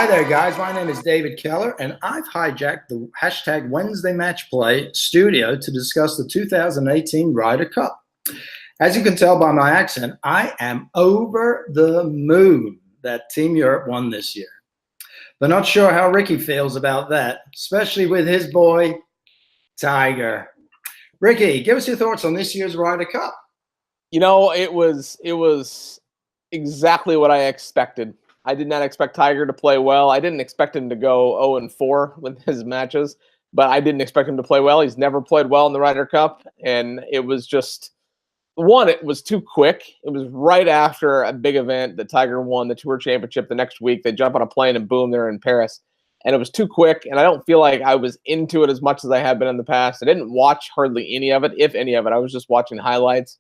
Hi there, guys. My name is David Keller, and I've hijacked the hashtag Wednesday Match Play studio to discuss the 2018 Ryder Cup. As you can tell by my accent, I am over the moon that Team Europe won this year. But not sure how Ricky feels about that, especially with his boy, Tiger. Ricky, give us your thoughts on this year's Ryder Cup. You know, it was exactly what I expected. I did not expect Tiger to play well. I didn't expect him to go 0-4 with his matches, but I didn't expect him to play well. He's never played well in the Ryder Cup, and it was just one. It was too quick. It was right after a big event that Tiger won the Tour Championship the next week. They jump on a plane and boom, they're in Paris, and it was too quick. And I don't feel like I was into it as much as I have been in the past. I didn't watch hardly any of it, if any of it. I was just watching highlights.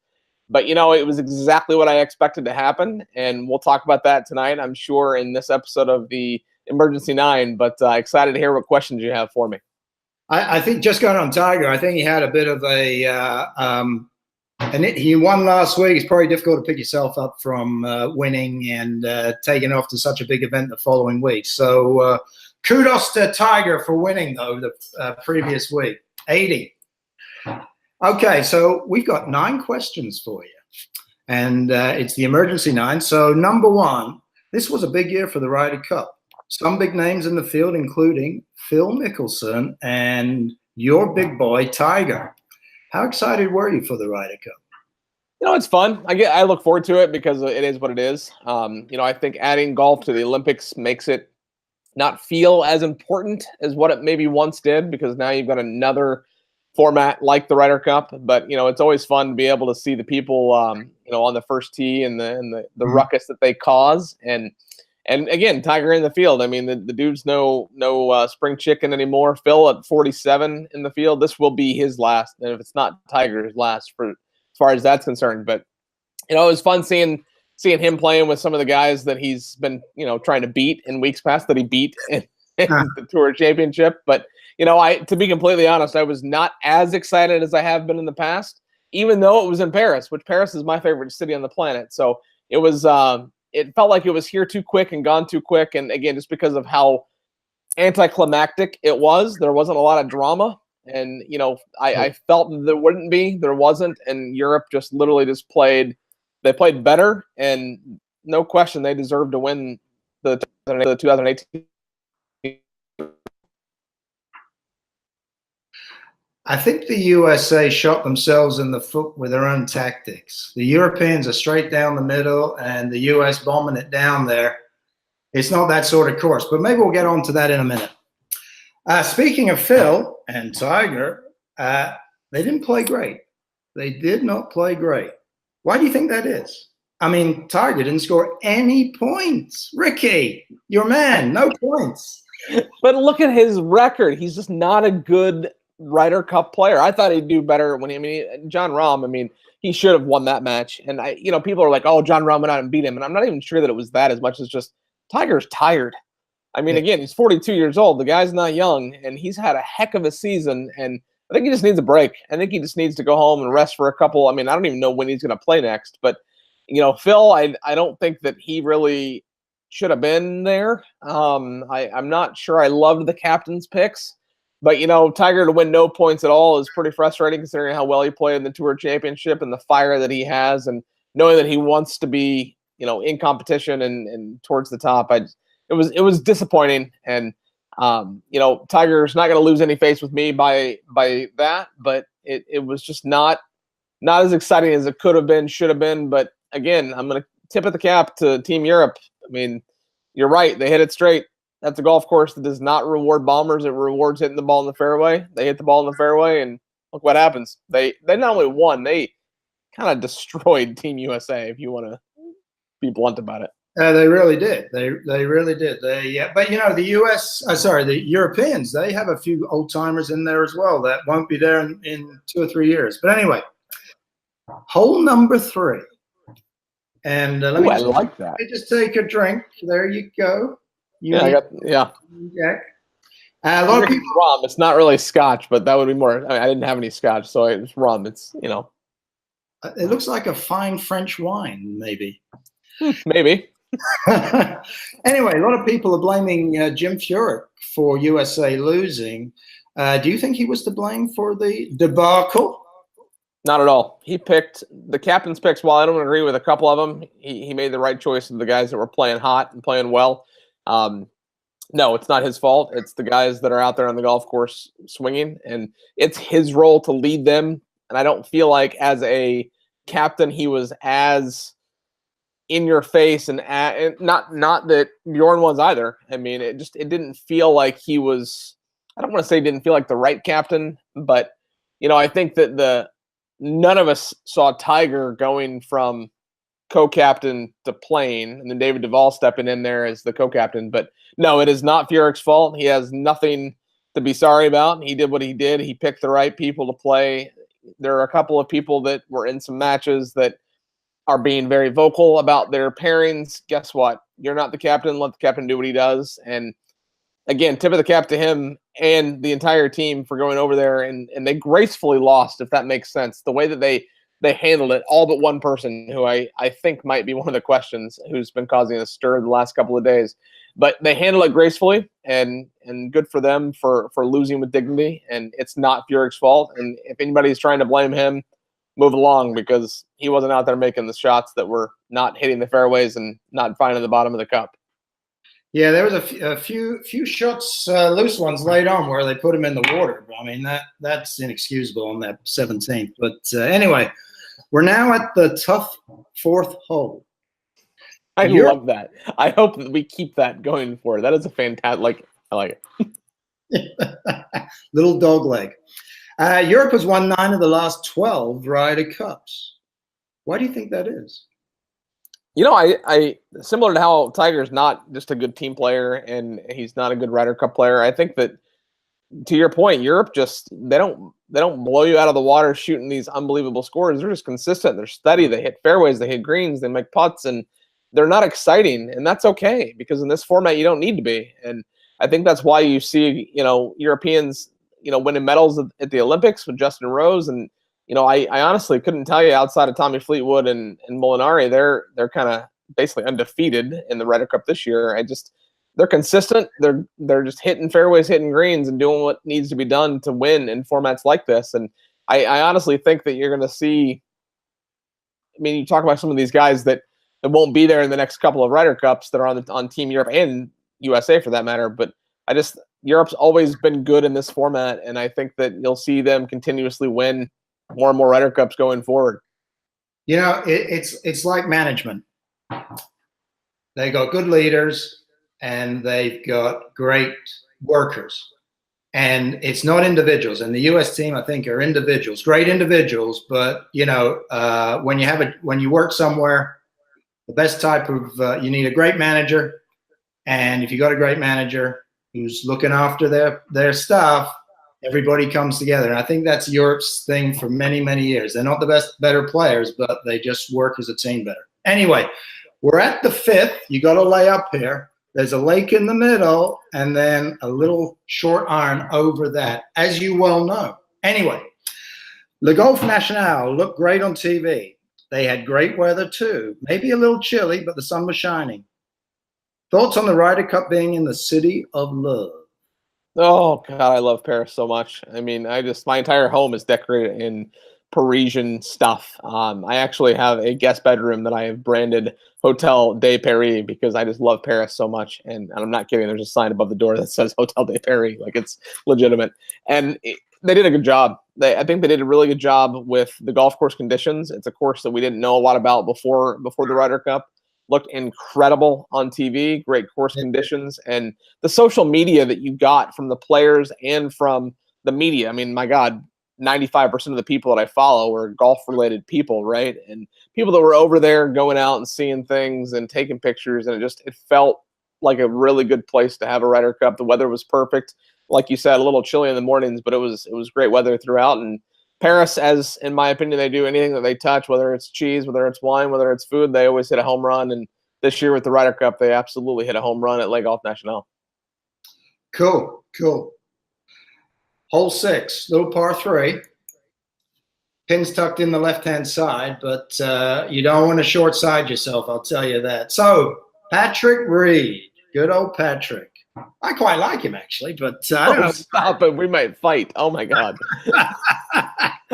But, you know, it was exactly what I expected to happen, and we'll talk about that tonight, I'm sure, in this episode of the Emergency 9, but excited to hear what questions you have for me. I think just going on Tiger, I think he had a bit of he won last week. It's probably difficult to pick yourself up from winning and taking off to such a big event the following week. So kudos to Tiger for winning, though, the previous week, 80. Okay, so we've got 9 questions for you, and it's the Emergency 9. So number 1, this was a big year for the Ryder Cup. Some big names in the field, including Phil Mickelson and your big boy, Tiger. How excited were you for the Ryder Cup? You know, it's fun. I look forward to it because it is what it is. You know, I think adding golf to the Olympics makes it not feel as important as what it maybe once did, because now you've got another format like the Ryder Cup. But you know, it's always fun to be able to see the people you know, on the first tee and the ruckus that they cause, and again, Tiger in the field. I mean, the dude's no spring chicken anymore. Phil at 47 in the field, this will be his last, and if it's not Tiger's last, for as far as that's concerned. But you know, it was fun seeing him playing with some of the guys that he's been, you know, trying to beat in weeks past, that he beat in the Tour Championship. But you know, to be completely honest, I was not as excited as I have been in the past, even though it was in Paris, which Paris is my favorite city on the planet. So it was, it felt like it was here too quick and gone too quick. And again, just because of how anticlimactic it was, there wasn't a lot of drama. And, you know, I felt there wouldn't be, there wasn't. And Europe just literally just played better. And no question, they deserved to win the 2018. I think the USA shot themselves in the foot with their own tactics. The Europeans are straight down the middle, and the US bombing it down there. It's not that sort of course, but maybe we'll get on to that in a minute. Speaking of Phil and Tiger, they didn't play great. They did not play great. Why do you think that is? I mean, Tiger didn't score any points. Ricky, your man, no points. But look at his record. He's just not a good Ryder Cup player. I thought he'd do better John Rahm, I mean, he should have won that match. And you know, people are like, oh, John Rahm went out and beat him. And I'm not even sure that it was that, as much as just Tiger's tired. I mean, again, he's 42 years old. The guy's not young, and he's had a heck of a season. And I think he just needs a break. I think he just needs to go home and rest for a couple. I mean, I don't even know when he's going to play next. But, you know, Phil, I don't think that he really should have been there. I'm not sure I loved the captain's picks. But, you know, Tiger to win no points at all is pretty frustrating, considering how well he played in the Tour Championship and the fire that he has, and knowing that he wants to be, you know, in competition and towards the top. It was disappointing. And, you know, Tiger's not going to lose any face with me by that, but it was just not as exciting as it could have been, should have been. But again, I'm going to tip at the cap to Team Europe. I mean, you're right. They hit it straight. That's a golf course that does not reward bombers. It rewards hitting the ball in the fairway. They hit the ball in the fairway, and look what happens. They not only won, they kind of destroyed Team USA, if you want to be blunt about it. They really did. They really did. But you know, the Europeans, they have a few old timers in there as well that won't be there in 2 or 3 years. But anyway, hole number 3. And I like that. Let me just take a drink. There you go. Yeah. A lot of people. Rum. It's not really scotch, but that would be more. I didn't have any scotch, so it's rum. It's, you know. It looks like a fine French wine, maybe. Maybe. Anyway, a lot of people are blaming Jim Furyk for USA losing. Do you think he was to blame for the debacle? Not at all. He picked the captain's picks. While I don't agree with a couple of them, he made the right choice of the guys that were playing hot and playing well. No, it's not his fault. It's the guys that are out there on the golf course swinging, and it's his role to lead them. And I don't feel like as a captain he was as in your face and not that Bjorn was either. I mean, it didn't feel like he was. I don't want to say didn't feel like the right captain, but I think that none of us saw Tiger going from co-captain to playing, and then David Duval stepping in there as the co-captain. But no, it is not Furyk's fault. He has nothing to be sorry about. He did what he did. He picked the right people to play. There are a couple of people that were in some matches that are being very vocal about their pairings. Guess what? You're not the captain. Let the captain do what he does. And again, tip of the cap to him and the entire team for going over there, and they gracefully lost, if that makes sense. The way that they handled it, all but one person who I think might be one of the questions, who's been causing a stir the last couple of days. But they handled it gracefully, and good for them for losing with dignity. And it's not Furyk's fault. And if anybody's trying to blame him, move along, because he wasn't out there making the shots that were not hitting the fairways and not finding the bottom of the cup. Yeah, there was a few shots, loose ones laid on where they put him in the water. I mean, that's inexcusable on that 17th. But anyway, we're now at the tough fourth hole. I love that. I hope that we keep that going forward. That is a fantastic. I like it. Little dog leg. Europe has won 9 of the last 12 Ryder Cups. Why do you think that is? I similar to how Tiger's not just a good team player and he's not a good Ryder Cup player. I think that, to your point, Europe just they don't blow you out of the water shooting these unbelievable scores. They're just consistent. They're steady. They hit fairways. They hit greens. They make putts, and they're not exciting. And that's okay, because in this format you don't need to be. And I think that's why you see Europeans winning medals at the Olympics with Justin Rose. And I honestly couldn't tell you, outside of Tommy Fleetwood and Molinari, they're kind of basically undefeated in the Ryder Cup this year. They're consistent. They're just hitting fairways, hitting greens, and doing what needs to be done to win in formats like this. And I honestly think that you're going to see. I mean, you talk about some of these guys that won't be there in the next couple of Ryder Cups that are on Team Europe and USA for that matter. But Europe's always been good in this format, and I think that you'll see them continuously win more and more Ryder Cups going forward. It's like management. They got good leaders and they've got great workers, and it's not individuals. And the U.S. team, I think, are individuals, great individuals. But when you work somewhere, the best type of you need a great manager, and if you got a great manager who's looking after their stuff, everybody comes together. And I think that's Europe's thing for many, many years. They're not the better players, but they just work as a team better. Anyway, we're at the 5th. You got to lay up here. There's a lake in the middle, and then a little short iron over that, as you well know. Anyway, Le Golf National looked great on TV. They had great weather too. Maybe a little chilly, but the sun was shining. Thoughts on the Ryder Cup being in the city of love? Oh God, I love Paris so much. I mean, my entire home is decorated in Parisian stuff. I actually have a guest bedroom that I have branded Hotel de Paris, because I just love Paris so much. And I'm not kidding. There's a sign above the door that says Hotel de Paris. Like, it's legitimate. And they did a good job. I think they did a really good job with the golf course conditions. It's a course that we didn't know a lot about before the Ryder Cup. Looked incredible on TV, great course conditions, and the social media that you got from the players and from the media. I mean, my God, 95% of the people that I follow were golf-related people, right? And people that were over there going out and seeing things and taking pictures, and it felt like a really good place to have a Ryder Cup. The weather was perfect. Like you said, a little chilly in the mornings, but it was great weather throughout. And Paris, as in my opinion, they do anything that they touch, whether it's cheese, whether it's wine, whether it's food, they always hit a home run. And this year with the Ryder Cup, they absolutely hit a home run at Le Golf National. Cool. Hole 6, little par 3. Pin's tucked in the left-hand side, but you don't want to short side yourself, I'll tell you that. So, Patrick Reed. Good old Patrick. I quite like him, actually, but I don't know. Stop it. We might fight. Oh, my God.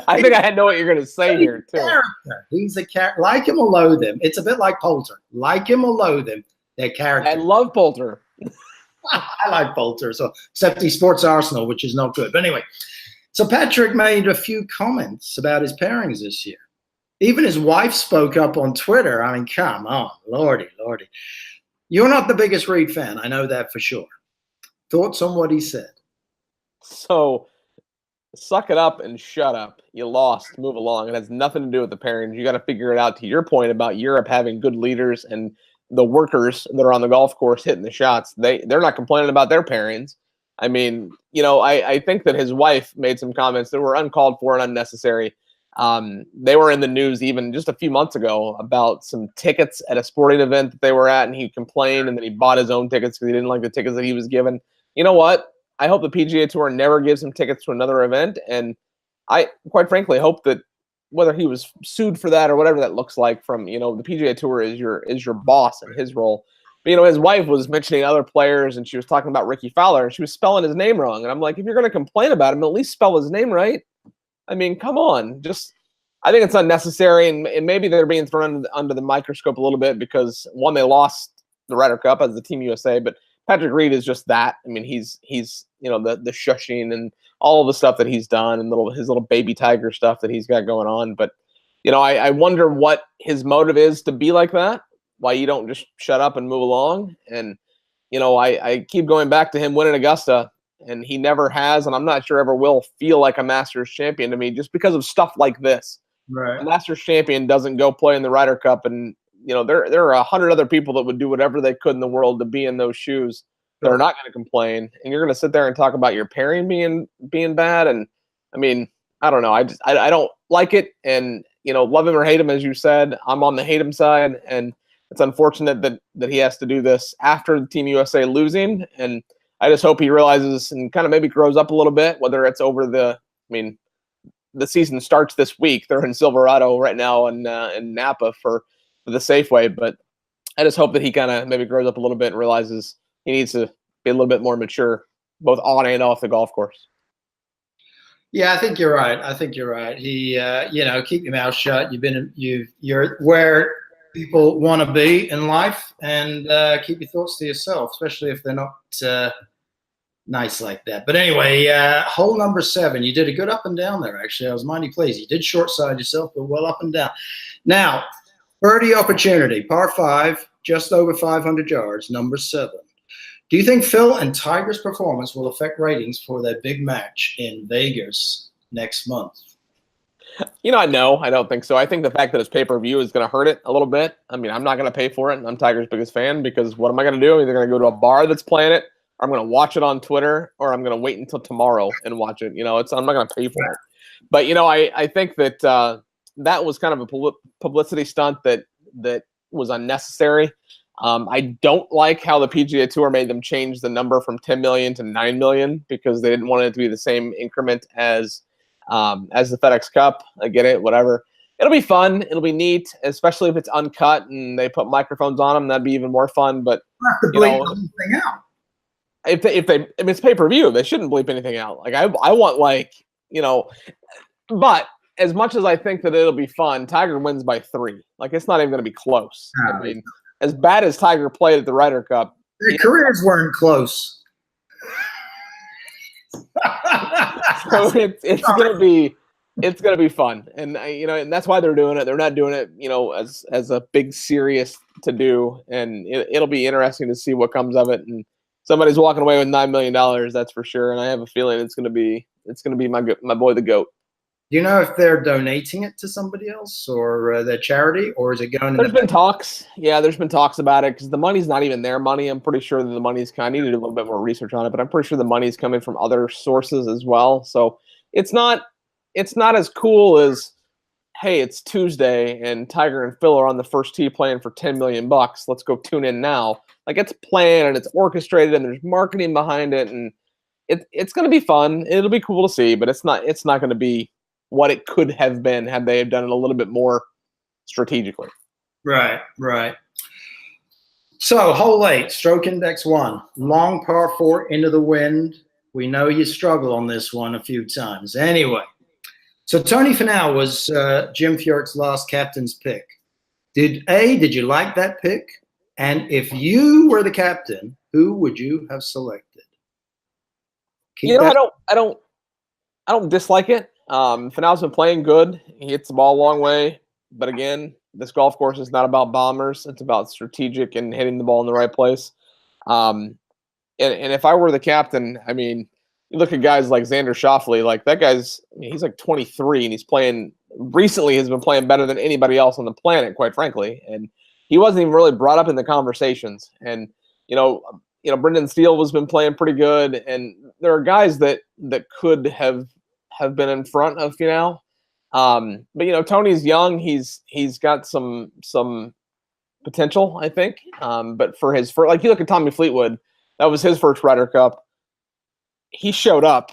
I think I know what you're going to say here, too. Character. He's a character. Like him or loathe him. It's a bit like Poulter. Like him or loathe him, they're characters. I love Poulter. I like Poulter, so except he sports Arsenal, which is not good. But anyway, so Patrick made a few comments about his pairings this year. Even his wife spoke up on Twitter. I mean, come on, lordy. You're not the biggest Reed fan. I know that for sure. Thoughts on what he said? So, suck it up and shut up. You lost. Move along. It has nothing to do with the pairings. You got to figure it out. To your point about Europe having good leaders and the workers that are on the golf course hitting the shots, they're not complaining about their pairings. I mean, I think that his wife made some comments that were uncalled for and unnecessary. They were in the news even just a few months ago about some tickets at a sporting event that they were at, and he complained, and then he bought his own tickets because he didn't like the tickets that he was given. You know what? I hope the PGA Tour never gives him tickets to another event, and I, quite frankly, hope that whether he was sued for that or whatever that looks like from, the PGA Tour is your boss in his role. But, his wife was mentioning other players, and she was talking about Ricky Fowler, and she was spelling his name wrong. And I'm like, if you're going to complain about him, at least spell his name right. I mean, come on. I think it's unnecessary, and maybe they're being thrown under the microscope a little bit because, one, they lost the Ryder Cup as the Team USA, but Patrick Reed is just that. I mean, he's the shushing and all of the stuff that he's done and his little baby tiger stuff that he's got going on. But, I wonder what his motive is to be like that, why you don't just shut up and move along. And, I keep going back to him winning Augusta, and he never has, and I'm not sure ever will feel like a Masters champion to me just because of stuff like this. Right. A Masters champion doesn't go play in the Ryder Cup, and there are 100 other people that would do whatever they could in the world to be in those shoes. They're not going to complain, and you're going to sit there and talk about your pairing being bad. And I mean, I don't know. I don't like it, and love him or hate him, as you said. I'm on the hate him side, and it's unfortunate that he has to do this after the Team USA losing. And I just hope he realizes and kind of maybe grows up a little bit. Whether it's over the season starts this week. They're in Silverado right now in Napa for the Safeway. But I just hope that he kind of maybe grows up a little bit and realizes he needs to be a little bit more mature, both on and off the golf course. Yeah, I think you're right. He, keep your mouth shut. You're where people want to be in life, and keep your thoughts to yourself, especially if they're not nice like that. But anyway, hole number 7, you did a good up and down there, actually. I was mighty pleased. You did short side yourself, but well up and down. Now, birdie opportunity, par 5, just over 500 yards, number 7. Do you think Phil and Tiger's performance will affect ratings for their big match in Vegas next month? No, I don't think so. I think the fact that it's pay-per-view is going to hurt it a little bit. I mean, I'm not going to pay for it, and I'm Tiger's biggest fan, because what am I going to do? I'm either going to go to a bar that's playing it, or I'm going to watch it on Twitter, or I'm going to wait until tomorrow and watch it. I'm not going to pay for it. But, I think that that was kind of a publicity stunt that was unnecessary. I don't like how the PGA Tour made them change the number from 10 million to 9 million because they didn't want it to be the same increment as the FedEx Cup. I get it, whatever. It'll be fun. It'll be neat, especially if it's uncut and they put microphones on them. That'd be even more fun. But anything out. If it's pay-per-view, they shouldn't bleep anything out. Like I want but as much as I think that it'll be fun, Tiger wins by 3. Like, it's not even going to be close. I mean, as bad as Tiger played at the Ryder Cup, their careers weren't close. So it's gonna be fun, and and that's why they're doing it. They're not doing it, as a big serious to do, and it'll be interesting to see what comes of it. And somebody's walking away with $9 million, that's for sure. And I have a feeling it's gonna be my boy the GOAT. Do you know if they're donating it to somebody else or their charity, or is it going? There's been talks. Yeah, there's been talks about it because the money's not even their money. I'm pretty sure that the money's I need to do a little bit more research on it, but I'm pretty sure the money's coming from other sources as well. So it's not as cool as, hey, it's Tuesday and Tiger and Phil are on the first tee playing for $10 million. Let's go tune in now. Like, it's planned and it's orchestrated and there's marketing behind it, and it's going to be fun. It'll be cool to see, but it's not going to be what it could have been had they done it a little bit more strategically. Right. So, hole 8, stroke index 1, long par 4 into the wind. We know you struggle on this one a few times. Anyway, so Tony Finau was Jim Furyk's last captain's pick. Did you like that pick? And if you were the captain, who would you have selected? I don't dislike it. Finau's been playing good. He hits the ball a long way, but again, this golf course is not about bombers. It's about strategic and hitting the ball in the right place. And if I were the captain, I mean, you look at guys like Xander Schauffele, like that guy's, he's like 23 and he's playing recently has been playing better than anybody else on the planet, quite frankly. And he wasn't even really brought up in the conversations. And, Brendan Steele has been playing pretty good. And there are guys that could have been in front of Finau. But Tony's young. He's got some potential, I think. But for his first, like you look at Tommy Fleetwood, that was his first Ryder Cup. He showed up.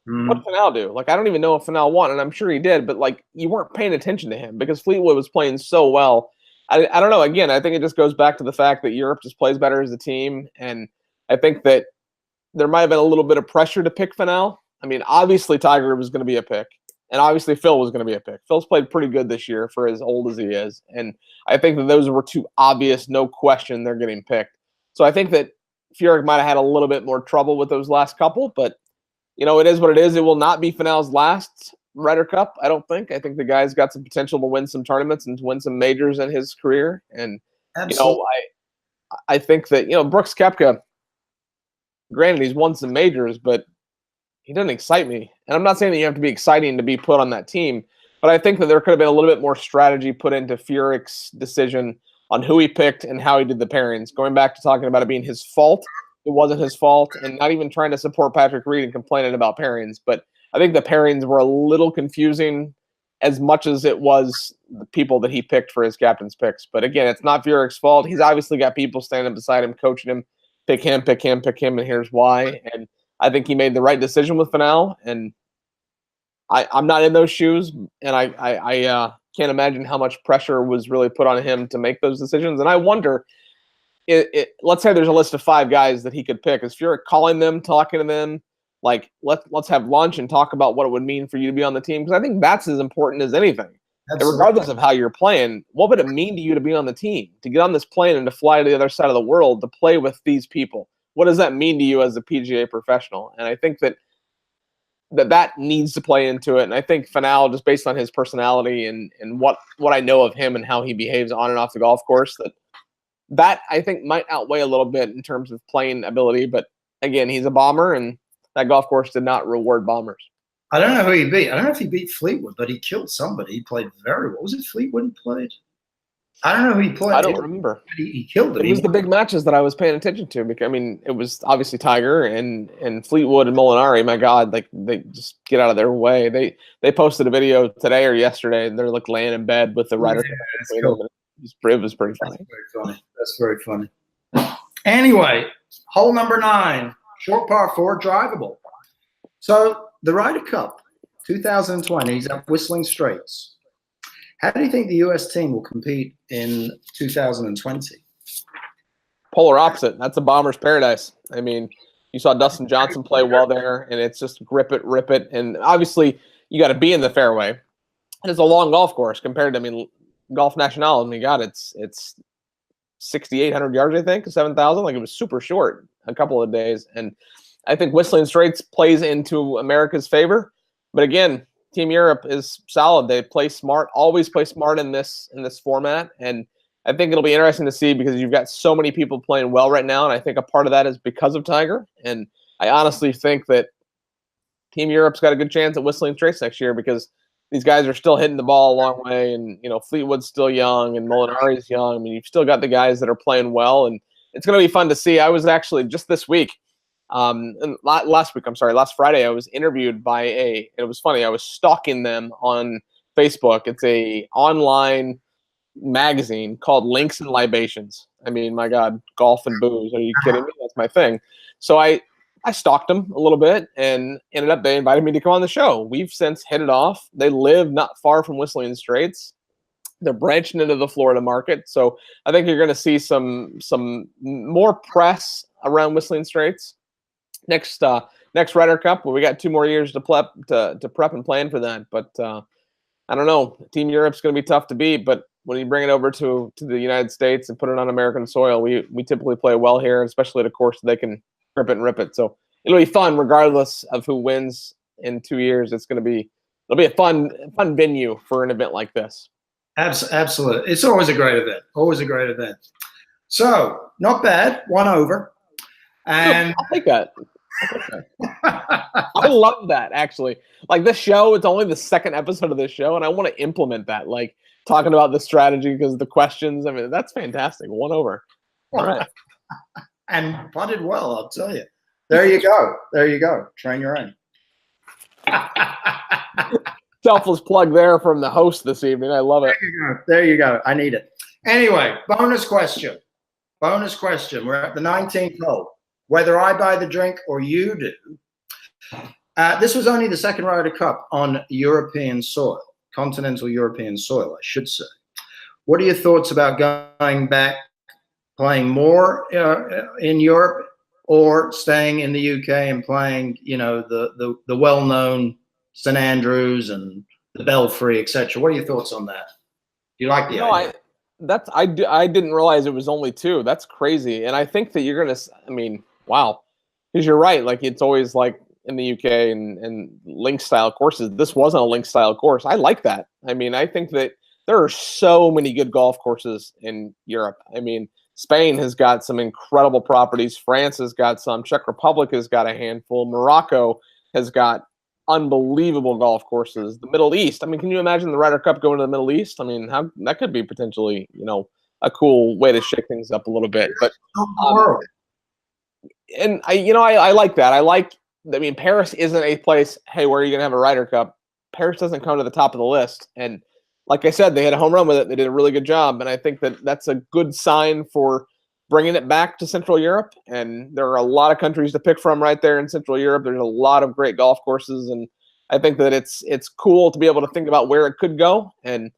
What did Finau do? Like, I don't even know if Finau won, and I'm sure he did, but like you weren't paying attention to him because Fleetwood was playing so well. I don't know. Again, I think it just goes back to the fact that Europe just plays better as a team, and I think that there might have been a little bit of pressure to pick Finau. I mean, obviously Tiger was going to be a pick, and obviously Phil was going to be a pick. Phil's played pretty good this year for as old as he is, and I think that those were two obvious, no question, they're getting picked. So I think that Furyk might have had a little bit more trouble with those last couple, but it is what it is. It will not be Finau's last Ryder Cup, I don't think. I think the guy's got some potential to win some tournaments and to win some majors in his career. And, I think that, Brooks Koepka, granted, he's won some majors, but he doesn't excite me. And I'm not saying that you have to be exciting to be put on that team, but I think that there could have been a little bit more strategy put into Furyk's decision on who he picked and how he did the pairings. Going back to talking about it being his fault, it wasn't his fault, and not even trying to support Patrick Reed and complaining about pairings. But I think the pairings were a little confusing as much as it was the people that he picked for his captain's picks. But again, it's not Furyk's fault. He's obviously got people standing beside him, coaching him, pick him, and here's why. And I think he made the right decision with Finau, and I'm not in those shoes, and I can't imagine how much pressure was really put on him to make those decisions. And I wonder, let's say there's a list of 5 guys that he could pick. Is Furyk calling them, talking to them, like let's have lunch and talk about what it would mean for you to be on the team? Because I think that's as important as anything. Absolutely. Regardless of how you're playing, what would it mean to you to be on the team, to get on this plane and to fly to the other side of the world to play with these people? What does that mean to you as a PGA professional? And I think that needs to play into it. And I think Finau, just based on his personality and what I know of him and how he behaves on and off the golf course, that I think might outweigh a little bit in terms of playing ability. But again, he's a bomber, and that golf course did not reward bombers. I don't know who he beat. I don't know if he beat Fleetwood, but he killed somebody. He played very well. Was it Fleetwood he played? I don't know who he played. I don't remember. He killed it. It was the big matches that I was paying attention to. Because, I mean, it was obviously Tiger and Fleetwood and Molinari. My God, like they just get out of their way. They posted a video today or yesterday, and they're like laying in bed with the Ryder Cup. Cool. It was pretty funny. That's very funny. Anyway, hole number 9, short par 4, drivable. So the Ryder Cup 2020 is at Whistling Straits. How do you think the U.S. team will compete in 2020? Polar opposite. That's a bomber's paradise. I mean, you saw Dustin Johnson play well there, and it's just grip it, rip it. And obviously, you got to be in the fairway. And it's a long golf course compared to, Golf National. God, it's 6,800 yards, I think, 7,000. Like, it was super short a couple of days. And I think Whistling Straits plays into America's favor. But again, Team Europe is solid. They play smart, always play smart in this format. And I think it'll be interesting to see because you've got so many people playing well right now. And I think a part of that is because of Tiger. And I honestly think that Team Europe's got a good chance at Whistling Straits next year because these guys are still hitting the ball a long way. And, Fleetwood's still young and Molinari's young. I mean, you've still got the guys that are playing well. And it's going to be fun to see. I was actually just this week, last Friday, I was interviewed by it was funny. I was stalking them on Facebook. It's a online magazine called Links and Libations. I mean, my God, golf and booze. Are you kidding me? That's my thing. So I stalked them a little bit and they invited me to come on the show. We've since hit it off. They live not far from Whistling Straits. They're branching into the Florida market, so I think you're going to see some more press around Whistling Straits next Ryder Cup. Well, we got 2 more years to prep and plan for that, but I don't know. Team Europe's going to be tough to beat, but when you bring it over to the United States and put it on American soil, we typically play well here, especially at a course that they can rip it and rip it. So it'll be fun regardless of who wins in 2 years. It'll be a fun venue for an event like this. Absolutely. It's always a great event. Always a great event. So not bad. 1 over. And I'll take that. I love that, actually. Like, this show, it's only the 2nd episode of this show, and I want to implement that, like talking about the strategy because the questions. I mean, that's fantastic. 1 over. All right. And putted well, I'll tell you. There you go. There you go. Train your own. Selfless plug there from the host this evening. I love it. There you go. I need it. Anyway, bonus question. Bonus question. We're at the 19th hole. Whether I buy the drink or you do. This was only the 2nd Ryder Cup on European soil, continental European soil, I should say. What are your thoughts about going back, playing more in Europe, or staying in the UK and playing, the well-known St Andrews and the Belfry, etc.? What are your thoughts on that? Do you like the idea? I didn't realize it was only 2. That's crazy. And I think that you're going to, I mean, wow. Because you're right. Like, it's always like in the UK and link style courses. This wasn't a link style course. I like that. I mean, I think that there are so many good golf courses in Europe. I mean, Spain has got some incredible properties. France has got some. Czech Republic has got a handful. Morocco has got unbelievable golf courses. The Middle East. I mean, can you imagine the Ryder Cup going to the Middle East? I mean, that could be potentially, a cool way to shake things up a little bit. But and I like that. I mean, Paris isn't a place, hey, where are you going to have a Ryder Cup? Paris doesn't come to the top of the list. And like I said, they had a home run with it. They did a really good job. And I think that that's a good sign for bringing it back to Central Europe. And there are a lot of countries to pick from right there in Central Europe. There's a lot of great golf courses. And I think that it's cool to be able to think about where it could go. And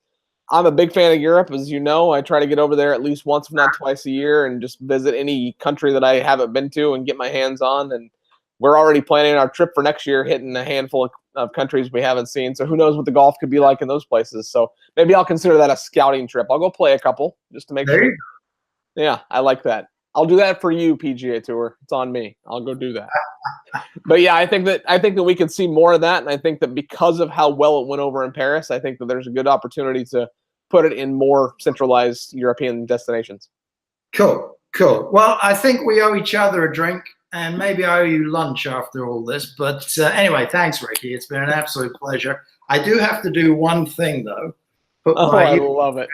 I'm a big fan of Europe, as you know. I try to get over there at least once, if not twice a year, and just visit any country that I haven't been to and get my hands on. And we're already planning our trip for next year, hitting a handful of countries we haven't seen. So who knows what the golf could be like in those places. So maybe I'll consider that a scouting trip. I'll go play a couple just to make sure. Yeah, I like that. I'll do that for you, PGA Tour. It's on me. I'll go do that. But yeah, I think that we could see more of that. And I think that because of how well it went over in Paris, I think that there's a good opportunity to put it in more centralized European destinations. Cool. Well, I think we owe each other a drink, and maybe I owe you lunch after all this. But anyway, thanks, Ricky. It's been an absolute pleasure. I do have to do one thing, though. I love it.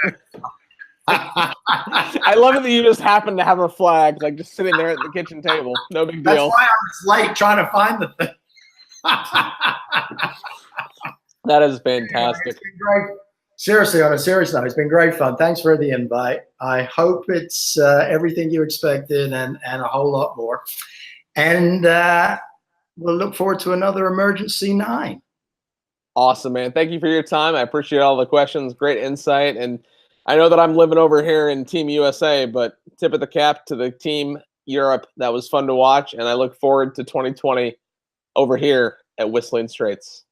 I love it that you just happen to have a flag, like just sitting there at the kitchen table. No big deal. That's why I was late trying to find the thing. That is fantastic. It's been great. Seriously, on a serious note, it's been great fun. Thanks for the invite. I hope it's everything you expected and a whole lot more. And we'll look forward to another Emergency 9. Awesome, man. Thank you for your time. I appreciate all the questions. Great insight. And I know that I'm living over here in Team USA, but tip of the cap to the Team Europe. That was fun to watch. And I look forward to 2020 over here at Whistling Straits.